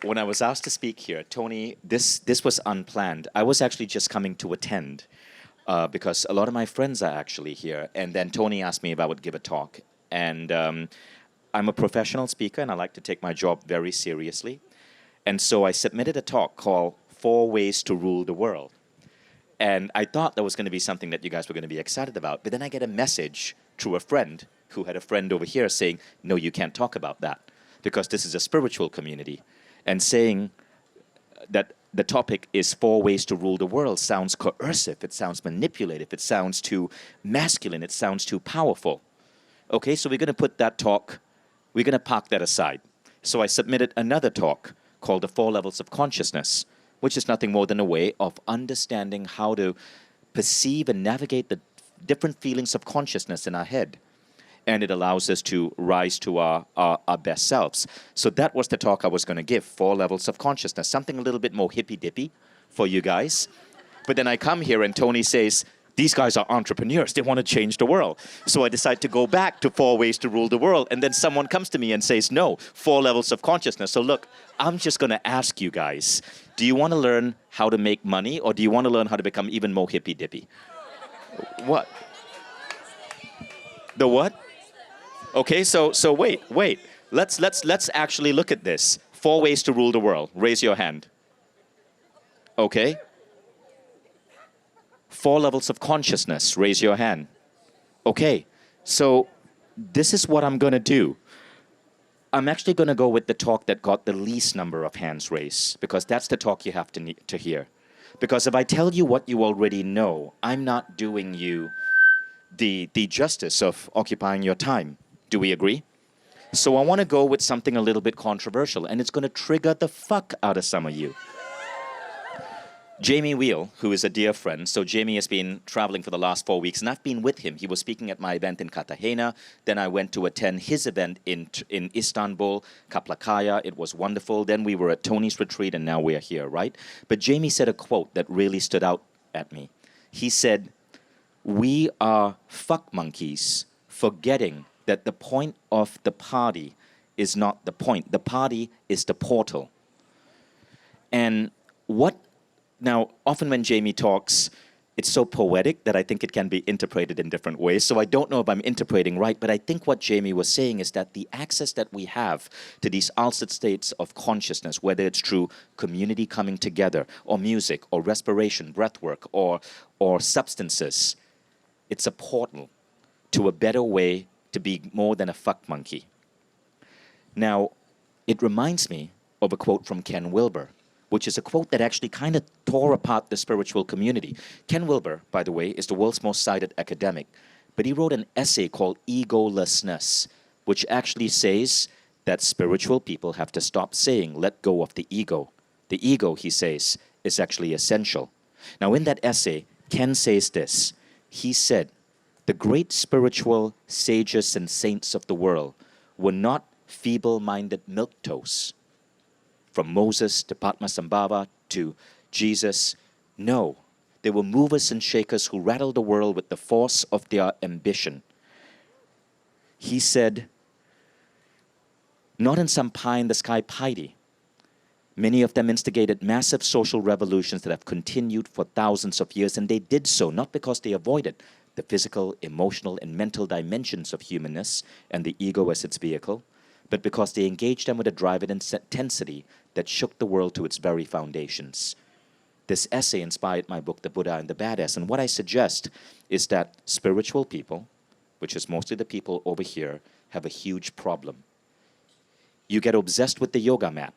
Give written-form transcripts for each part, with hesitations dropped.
when I was asked to speak here, Tony, this was unplanned. I was actually just coming to attend because a lot of my friends are actually here. And then Tony asked me if I would give a talk. And I'm a professional speaker, and I like to take my job very seriously. And so I submitted a talk called Four Ways to Rule the World. And I thought that was going to be something that you guys were going to be excited about. But then I get a message through a friend who had a friend over here saying, no, you can't talk about that because this is a spiritual community. And saying that the topic is four ways to rule the world sounds coercive, it sounds manipulative, it sounds too masculine, it sounds too powerful. Okay, so we're going to put that talk, we're going to park that aside. So I submitted another talk called The Four Levels of Consciousness, which is nothing more than a way of understanding how to perceive and navigate the different feelings of consciousness in our head. And it allows us to rise to our best selves. So that was the talk I was going to give, Four Levels of Consciousness, something a little bit more hippy-dippy for you guys. But then I come here and Tony says, these guys are entrepreneurs, they want to change the world. So I decide to go back to Four Ways to Rule the World, and then someone comes to me and says, no, Four Levels of Consciousness. So look, I'm just going to ask you guys, do you want to learn how to make money, or do you want to learn how to become even more hippy-dippy? What? The what? Okay, so wait. Let's actually look at this. Four ways to rule the world. Raise your hand. Okay. Four levels of consciousness. Raise your hand. Okay, so this is what I'm going to do. I'm actually going to go with the talk that got the least number of hands raised, because that's the talk you have to hear. Because if I tell you what you already know, I'm not doing you the justice of occupying your time. Do we agree? So I want to go with something a little bit controversial, and it's going to trigger the fuck out of some of you. Jamie Wheel, who is a dear friend, so Jamie has been traveling for the last 4 weeks, and I've been with him. He was speaking at my event in Cartagena. Then I went to attend his event in Istanbul, Kaplakaya. It was wonderful. Then we were at Tony's retreat, and now we're here, right? But Jamie said a quote that really stood out at me. He said, "We are fuck monkeys, forgetting that the point of the party is not the point. The party is the portal." And now, often when Jamie talks, it's so poetic that I think it can be interpreted in different ways. So I don't know if I'm interpreting right, but I think what Jamie was saying is that the access that we have to these altered states of consciousness, whether it's through community coming together, or music, or respiration, breath work, or substances, it's a portal to a better way to be more than a fuck monkey. Now, it reminds me of a quote from Ken Wilber, which is a quote that actually kind of tore apart the spiritual community. Ken Wilber, by the way, is the world's most cited academic, but he wrote an essay called Egolessness, which actually says that spiritual people have to stop saying, let go of the ego. The ego, he says, is actually essential. Now, in that essay, Ken says this. He said, the great spiritual sages and saints of the world were not feeble-minded milquetoast. From Moses to Padmasambhava to Jesus, no, they were movers and shakers who rattled the world with the force of their ambition. He said, not in some pie-in-the-sky piety. Many of them instigated massive social revolutions that have continued for thousands of years, and they did so not because they avoided the physical, emotional, and mental dimensions of humanness and the ego as its vehicle, but because they engaged them with a drive and intensity that shook the world to its very foundations. This essay inspired my book, The Buddha and the Badass, and what I suggest is that spiritual people, which is mostly the people over here, have a huge problem. You get obsessed with the yoga mat.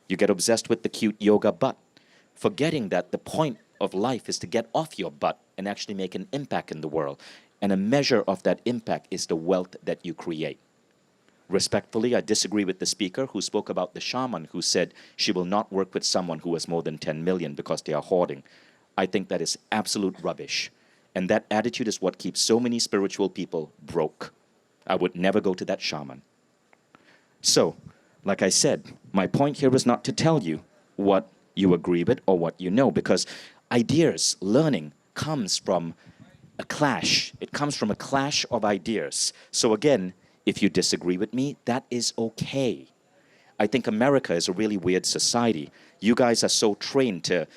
You get obsessed with the cute yoga butt, forgetting that the point of life is to get off your butt and actually make an impact in the world. And a measure of that impact is the wealth that you create. Respectfully, I disagree with the speaker who spoke about the shaman who said she will not work with someone who has more than 10 million because they are hoarding. I think that is absolute rubbish. And that attitude is what keeps so many spiritual people broke. I would never go to that shaman. So, like I said, my point here is not to tell you what you agree with or what you know, because ideas, learning, comes from a clash. It comes from a clash of ideas. So again, if you disagree with me, that is okay. I think America is a really weird society. You guys are so trained to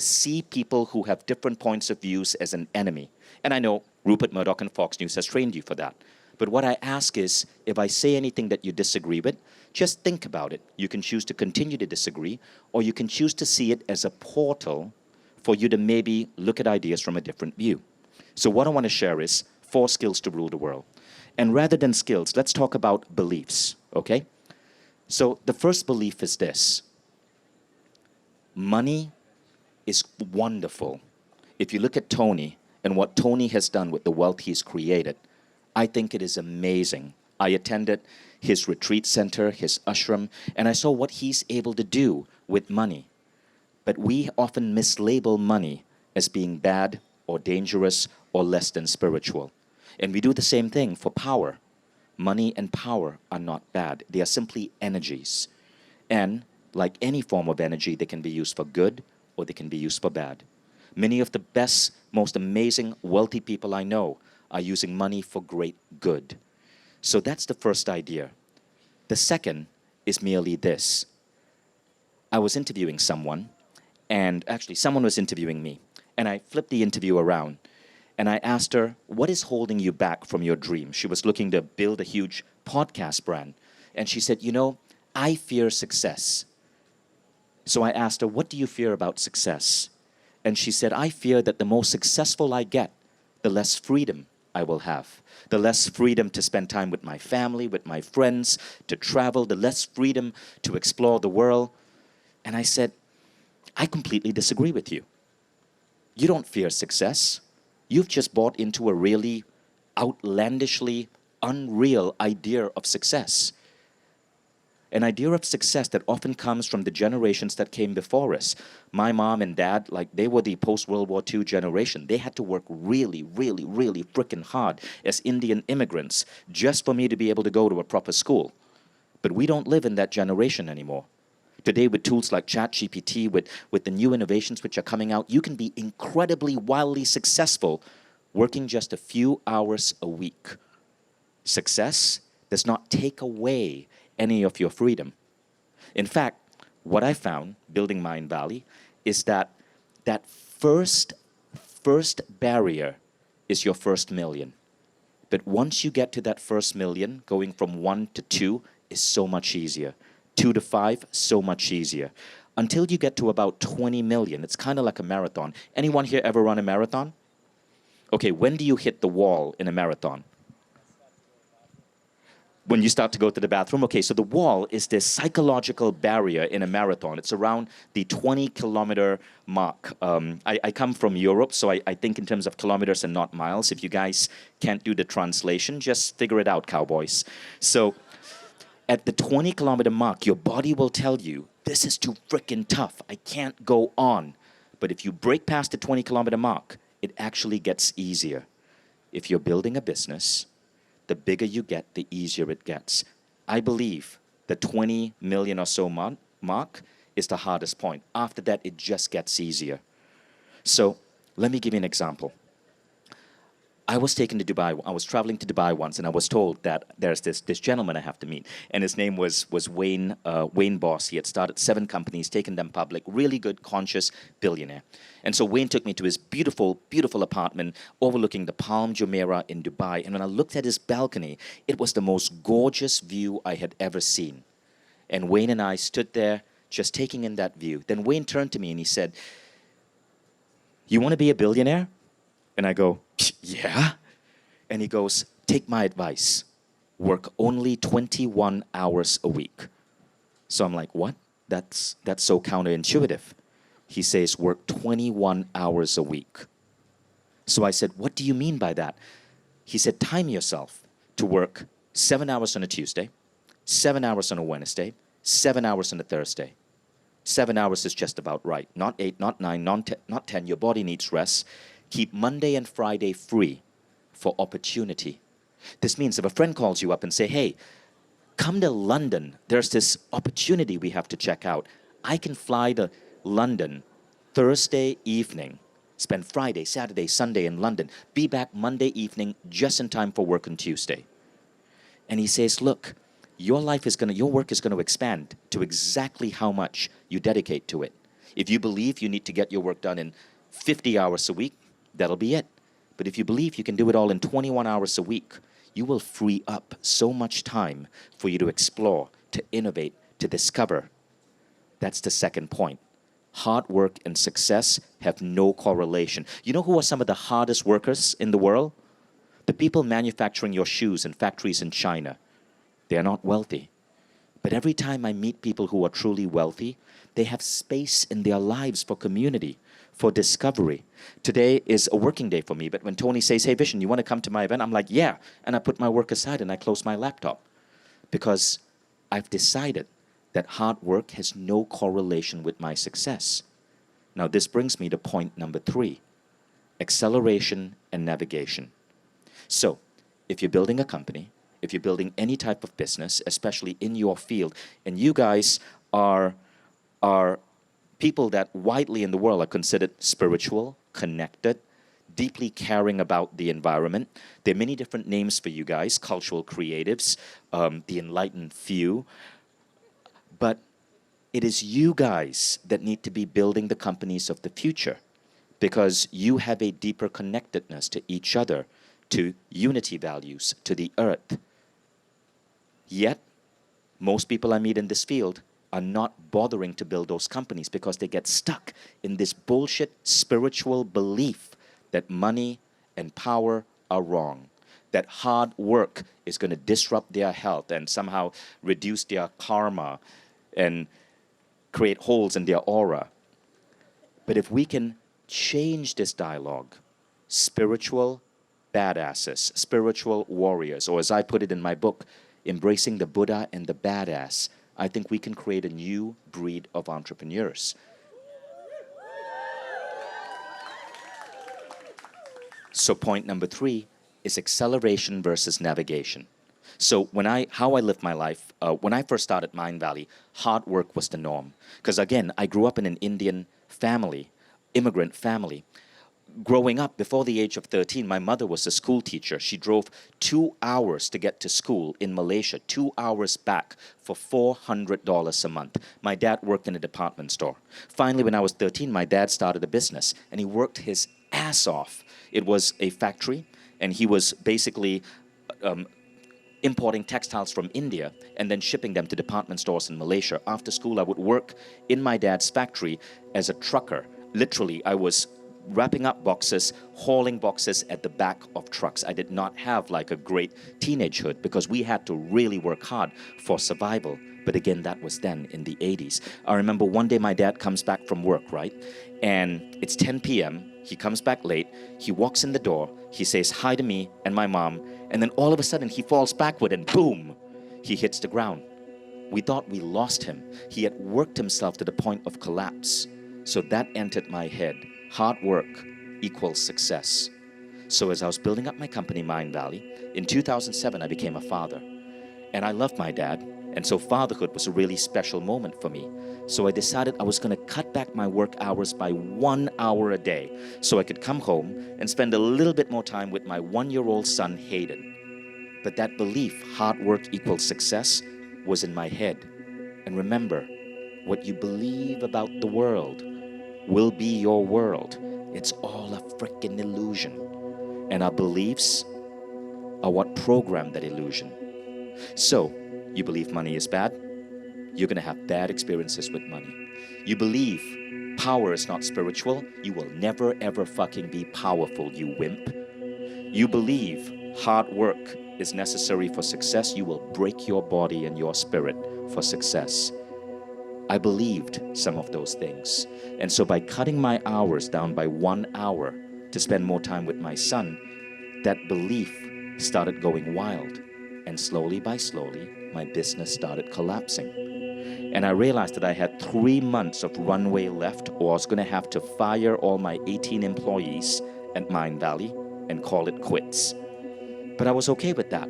see people who have different points of views as an enemy. And I know Rupert Murdoch and Fox News has trained you for that. But what I ask is, if I say anything that you disagree with, just think about it. You can choose to continue to disagree, or you can choose to see it as a portal for you to maybe look at ideas from a different view. So what I want to share is 4 skills to rule the world. And rather than skills, let's talk about beliefs, okay? So the first belief is this: money is wonderful. If you look at Tony and what Tony has done with the wealth he's created, I think it is amazing. I attended his retreat center, his ashram, and I saw what he's able to do with money. But we often mislabel money as being bad or dangerous or less than spiritual. And we do the same thing for power. Money and power are not bad. They are simply energies. And like any form of energy, they can be used for good or they can be used for bad. Many of the best, most amazing, wealthy people I know are using money for great good. So that's the first idea. The second is merely this. I was interviewing someone, and actually someone was interviewing me, and I flipped the interview around, and I asked her, what is holding you back from your dream? She was looking to build a huge podcast brand. And she said, I fear success. So I asked her, what do you fear about success? And she said, I fear that the more successful I get, the less freedom I will have. The less freedom to spend time with my family, with my friends, to travel, the less freedom to explore the world. And I said, I completely disagree with you. You don't fear success. You've just bought into a really outlandishly unreal idea of success. An idea of success that often comes from the generations that came before us. My mom and dad, they were the post-World War II generation. They had to work really, really, really frickin' hard as Indian immigrants just for me to be able to go to a proper school. But we don't live in that generation anymore. Today, with tools like ChatGPT, with the new innovations which are coming out, you can be incredibly, wildly successful working just a few hours a week. Success does not take away any of your freedom. In fact, what I found building Mind Valley is that first barrier is your first million. But once you get to that first million, going from 1 to 2 is so much easier. 2 to 5, so much easier. Until you get to about 20 million, it's kind of like a marathon. Anyone here ever run a marathon? Okay, when do you hit the wall in a marathon? When you start to go to the bathroom. Okay, so the wall is this psychological barrier in a marathon. It's around the 20-kilometer mark. I come from Europe, so I think in terms of kilometers and not miles. If you guys can't do the translation, just figure it out, cowboys. So at the 20-kilometer mark, your body will tell you, this is too freaking tough. I can't go on. But if you break past the 20-kilometer mark, it actually gets easier. If you're building a business, the bigger you get, the easier it gets. I believe the 20 million or so mark is the hardest point. After that, it just gets easier. So let me give you an example. I was taken to Dubai. I was traveling to Dubai once, and I was told that there's this gentleman I have to meet, and his name was Wayne Boss. He had started 7 companies, taken them public, really good, conscious billionaire. And so Wayne took me to his beautiful, beautiful apartment overlooking the Palm Jumeirah in Dubai. And when I looked at his balcony, it was the most gorgeous view I had ever seen. And Wayne and I stood there just taking in that view. Then Wayne turned to me and he said, "You want to be a billionaire?" And I go, "Yeah." And he goes, "Take my advice. Work only 21 hours a week." So I'm like, what? That's so counterintuitive. He says, work 21 hours a week. So I said, what do you mean by that? He said, time yourself to work 7 hours on a Tuesday, 7 hours on a Wednesday, 7 hours on a Thursday. 7 hours is just about right. Not 8, not 9, not 10. Your body needs rest. Keep Monday and Friday free for opportunity. This means if a friend calls you up and say, "Hey, come to London. There's this opportunity we have to check out." I can fly to London Thursday evening, spend Friday, Saturday, Sunday in London, be back Monday evening just in time for work on Tuesday. And he says, "Look, your work is going to expand to exactly how much you dedicate to it. If you believe you need to get your work done in 50 hours a week, that'll be it. But if you believe you can do it all in 21 hours a week, you will free up so much time for you to explore, to innovate, to discover. That's the second point. Hard work and success have no correlation. You know who are some of the hardest workers in the world? The people manufacturing your shoes in factories in China. They are not wealthy. But every time I meet people who are truly wealthy, they have space in their lives for community, for discovery. Today is a working day for me, but when Tony says, hey, Vishen, you want to come to my event? I'm like, yeah. And I put my work aside and I close my laptop because I've decided that hard work has no correlation with my success. Now, this brings me to point number 3, acceleration and navigation. So, if you're building a company, if you're building any type of business, especially in your field, and you guys are people that widely in the world are considered spiritual, connected, deeply caring about the environment. There are many different names for you guys, cultural creatives, the enlightened few. But it is you guys that need to be building the companies of the future because you have a deeper connectedness to each other, to unity values, to the earth. Yet, most people I meet in this field are not bothering to build those companies because they get stuck in this bullshit spiritual belief that money and power are wrong, that hard work is going to disrupt their health and somehow reduce their karma and create holes in their aura. But if we can change this dialogue, spiritual badasses, spiritual warriors, or as I put it in my book, embracing the Buddha and the badass, I think we can create a new breed of entrepreneurs. So point number 3 is acceleration versus navigation. So how I lived my life, when I first started Mind Valley, hard work was the norm. Because again, I grew up in an Indian family, immigrant family. Growing up, before the age of 13, my mother was a school teacher. She drove 2 hours to get to school in Malaysia, 2 hours back for $400 a month. My dad worked in a department store. Finally, when I was 13, my dad started a business, and he worked his ass off. It was a factory, and he was basically importing textiles from India and then shipping them to department stores in Malaysia. After school, I would work in my dad's factory as a trucker. Literally, I was wrapping up boxes, hauling boxes at the back of trucks. I did not have like a great teenagehood because we had to really work hard for survival. But again, that was then in the 80s. I remember one day my dad comes back from work, right? And it's 10 p.m. He comes back late. He walks in the door. He says hi to me and my mom. And then all of a sudden he falls backward and boom, he hits the ground. We thought we lost him. He had worked himself to the point of collapse. So that entered my head. Hard work equals success. So as I was building up my company, Mind Valley, in 2007, I became a father. And I loved my dad. And so fatherhood was a really special moment for me. So I decided I was going to cut back my work hours by 1 hour a day so I could come home and spend a little bit more time with my 1-year-old son, Hayden. But that belief, hard work equals success, was in my head. And remember, what you believe about the world will be your world. It's all a freaking illusion. And our beliefs are what program that illusion. So, you believe money is bad? You're going to have bad experiences with money. You believe power is not spiritual? You will never ever fucking be powerful, you wimp. You believe hard work is necessary for success? You will break your body and your spirit for success. I believed some of those things. And so by cutting my hours down by 1 hour to spend more time with my son, that belief started going wild. And slowly by slowly, my business started collapsing. And I realized that I had 3 months of runway left, or I was going to have to fire all my 18 employees at Mind Valley and call it quits. But I was okay with that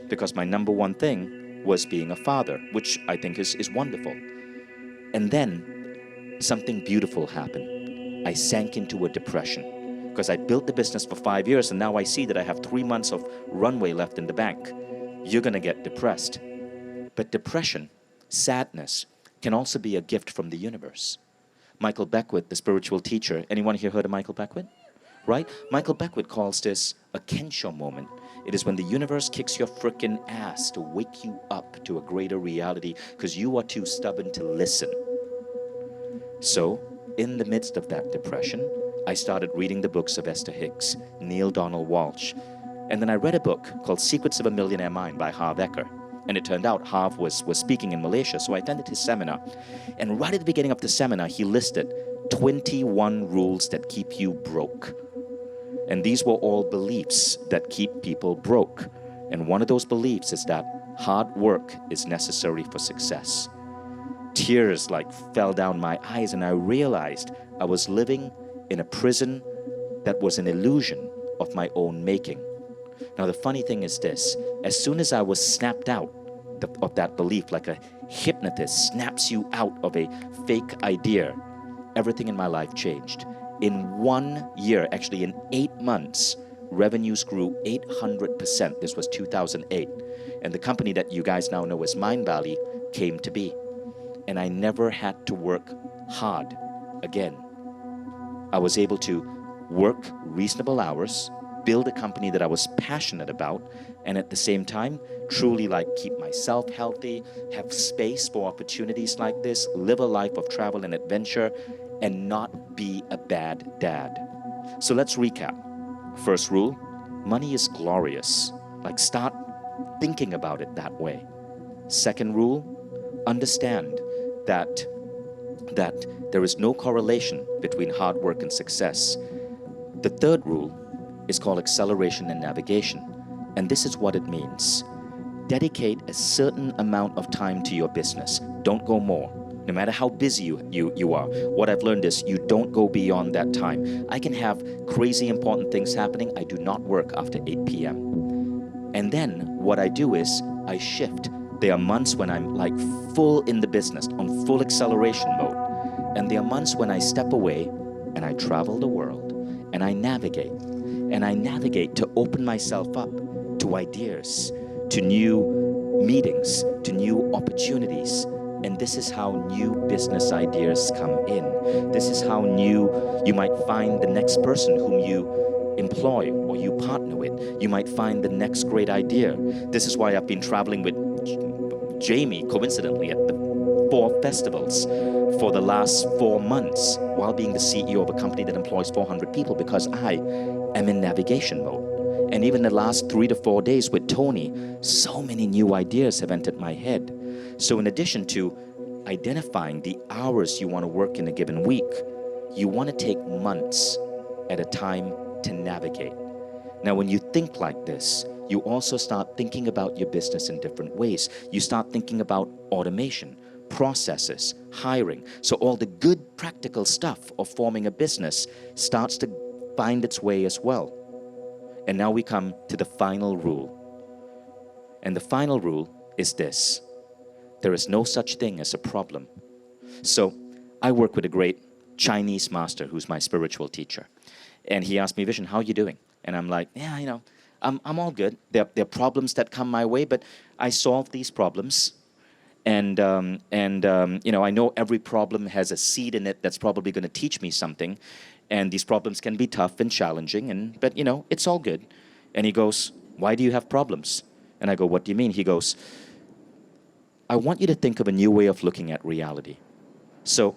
because my number one thing was being a father, which I think is wonderful. And then something beautiful happened. I sank into a depression because I built the business for 5 years and now I see that I have 3 months of runway left in the bank. You're going to get depressed. But depression, sadness, can also be a gift from the universe. Michael Beckwith, the spiritual teacher, anyone here heard of Michael Beckwith? Right? Michael Beckwith calls this a Kensho moment. It is when the universe kicks your frickin' ass to wake you up to a greater reality because you are too stubborn to listen. So, in the midst of that depression, I started reading the books of Esther Hicks, Neil Donald Walsh, and then I read a book called Secrets of a Millionaire Mind by Harv Eker. And it turned out Harv was speaking in Malaysia, so I attended his seminar. And right at the beginning of the seminar, he listed 21 rules that keep you broke. And these were all beliefs that keep people broke. And one of those beliefs is that hard work is necessary for success. Tears fell down my eyes, and I realized I was living in a prison that was an illusion of my own making. Now the funny thing is this, as soon as I was snapped out of that belief, like a hypnotist snaps you out of a fake idea, everything in my life changed. In 1 year, actually in 8 months, revenues grew 800%. This was 2008. And the company that you guys now know as Mind Valley came to be. And I never had to work hard again. I was able to work reasonable hours, build a company that I was passionate about, and at the same time, truly keep myself healthy, have space for opportunities like this, live a life of travel and adventure, and not be a bad dad. So let's recap. First rule, money is glorious. Start thinking about it that way. Second rule, understand that there is no correlation between hard work and success. The third rule is called acceleration and navigation. And this is what it means. Dedicate a certain amount of time to your business. Don't go more. No matter how busy you are. What I've learned is you don't go beyond that time. I can have crazy important things happening. I do not work after 8 p.m. And then what I do is I shift. There are months when I'm full in the business, on full acceleration mode. And there are months when I step away and I travel the world and I navigate. And I navigate to open myself up to ideas, to new meetings, to new opportunities. And this is how new business ideas come in. This is how you might find the next person whom you employ or you partner with. You might find the next great idea. This is why I've been traveling with Jamie, coincidentally, at the 4 festivals for the last 4 months while being the CEO of a company that employs 400 people because I am in navigation mode. And even the last 3 to 4 days with Tony, so many new ideas have entered my head. So in addition to identifying the hours you want to work in a given week, you want to take months at a time to navigate. Now, when you think like this, you also start thinking about your business in different ways. You start thinking about automation, processes, hiring. So all the good practical stuff of forming a business starts to find its way as well. And now we come to the final rule. And the final rule is this. There is no such thing as a problem. So I work with a great Chinese master who's my spiritual teacher. And he asked me, Vishen, how are you doing? And I'm like, yeah, I'm all good. There are problems that come my way, but I solve these problems. And I know every problem has a seed in it that's probably going to teach me something. And these problems can be tough and challenging, but it's all good. And he goes, why do you have problems? And I go, what do you mean? He goes, I want you to think of a new way of looking at reality. So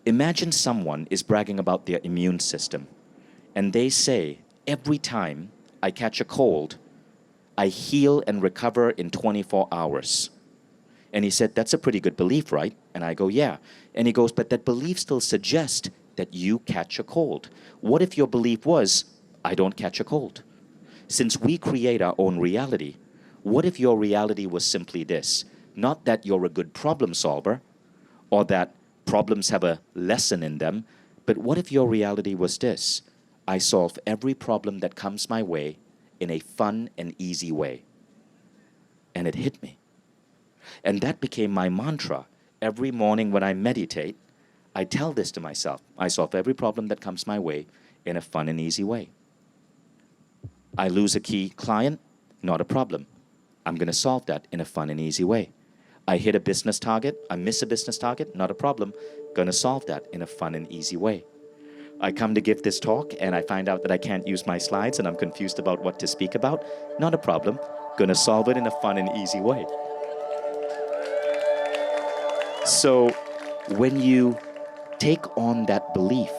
imagine someone is bragging about their immune system. And they say, every time I catch a cold, I heal and recover in 24 hours. And he said, that's a pretty good belief, right? And I go, yeah. And he goes, but that belief still suggests that you catch a cold. What if your belief was, I don't catch a cold? Since we create our own reality, what if your reality was simply this? Not that you're a good problem solver or that problems have a lesson in them, but what if your reality was this? I solve every problem that comes my way in a fun and easy way. And it hit me. And that became my mantra. Every morning when I meditate, I tell this to myself. I solve every problem that comes my way in a fun and easy way. I lose a key client, not a problem. I'm going to solve that in a fun and easy way. I hit a business target, I miss a business target, not a problem. Going to solve that in a fun and easy way. I come to give this talk and I find out that I can't use my slides and I'm confused about what to speak about, not a problem. Going to solve it in a fun and easy way. So when you take on that belief,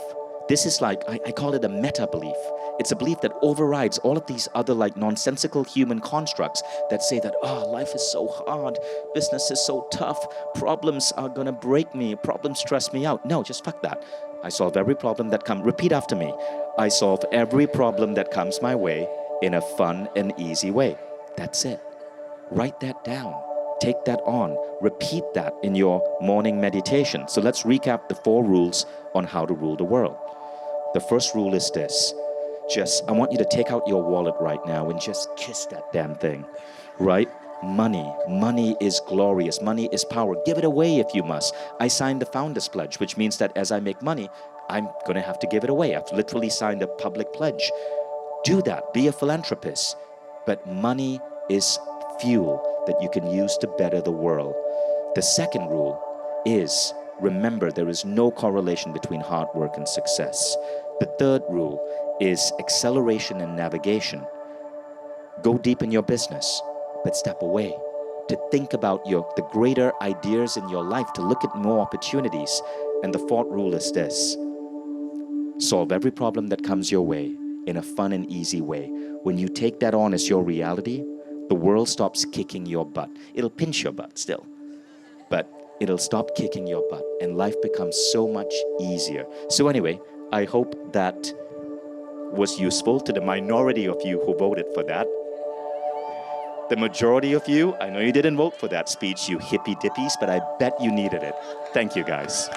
this is like, I call it a meta belief. It's a belief that overrides all of these other like nonsensical human constructs that say that, oh, life is so hard, business is so tough, problems are gonna break me, problems stress me out. No, just fuck that. I solve every problem that comes, repeat after me. I solve every problem that comes my way in a fun and easy way. That's it. Write that down. Take that on. Repeat that in your morning meditation. So let's recap the 4 rules on how to rule the world. The first rule is this. I want you to take out your wallet right now and just kiss that damn thing, right? Money is glorious. Money is power. Give it away if you must. I signed the Founders Pledge, which means that as I make money, I'm going to have to give it away. I've literally signed a public pledge. Do that. Be a philanthropist. But money is fuel that you can use to better the world. The second rule is, remember, there is no correlation between hard work and success. The third rule is acceleration and navigation. Go deep in your business, but step away to think about the greater ideas in your life, to look at more opportunities. And the fourth rule is this. Solve every problem that comes your way in a fun and easy way. When you take that on as your reality, the world stops kicking your butt. It'll pinch your butt still, but it'll stop kicking your butt and life becomes so much easier. So anyway, I hope that was useful to the minority of you who voted for that. The majority of you, I know you didn't vote for that speech, you hippy dippies, but I bet you needed it. Thank you, guys.